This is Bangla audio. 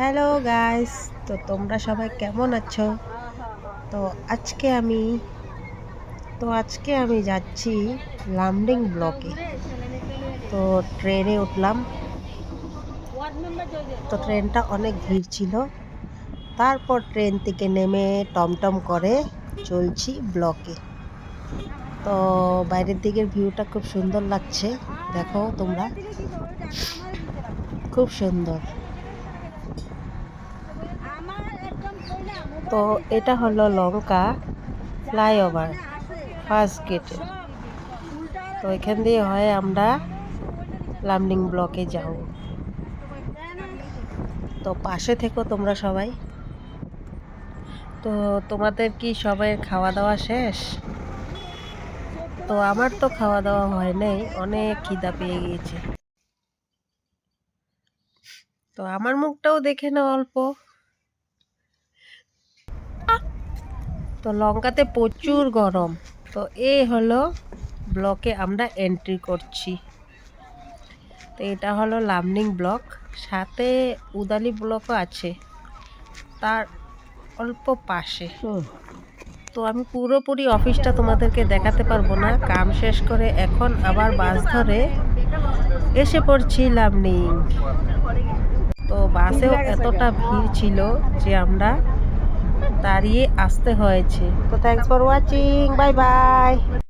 হ্যালো গাইস, তো তোমরা সবাই কেমন আছো? তো আজকে আমি যাচ্ছি লামডিং ব্লকে। তো ট্রেনে উঠলাম। তো ট্রেনটা অনেক ভিড় ছিল। তারপর ট্রেন থেকে নেমে টমটম করে চলছি ব্লকে। তো বাইরের দিকের ভিউটা খুব সুন্দর লাগছে, দেখো তোমরা, খুব সুন্দর। তো এটা হলো লঙ্কা ফ্লাইওভার ফার্স্ট গেটে। তো এখান দিয়ে হয় আমরা লামডিং ব্লকে যাও। তো পাশে থেকো তোমরা সবাই। তো তোমাদের কি সবাই খাওয়া দাওয়া শেষ? তো আমার তো খাওয়া দাওয়া হয় নাই, অনেক খিদা পেয়ে গিয়েছে। তো আমার মুখটাও দেখে নাও অল্প। তো লঙ্কাতে প্রচুর গরম। তো এই হলো ব্লকে আমরা এন্ট্রি করছি। তো এটা হলো লামডিং ব্লক, সাথে উদালি ব্লকও আছে তার অল্প পাশে। তো আমি পুরোপুরি অফিসটা তোমাদেরকে দেখাতে পারবো না, কাম শেষ করে এখন আবার বাস ধরে এসে পড়ছি লামডিং। তো বাসেও এতটা ভিড় ছিল যে আমরা দাঁড়িয়ে আসতে হয়েছে। তো thanks for watching, bye bye.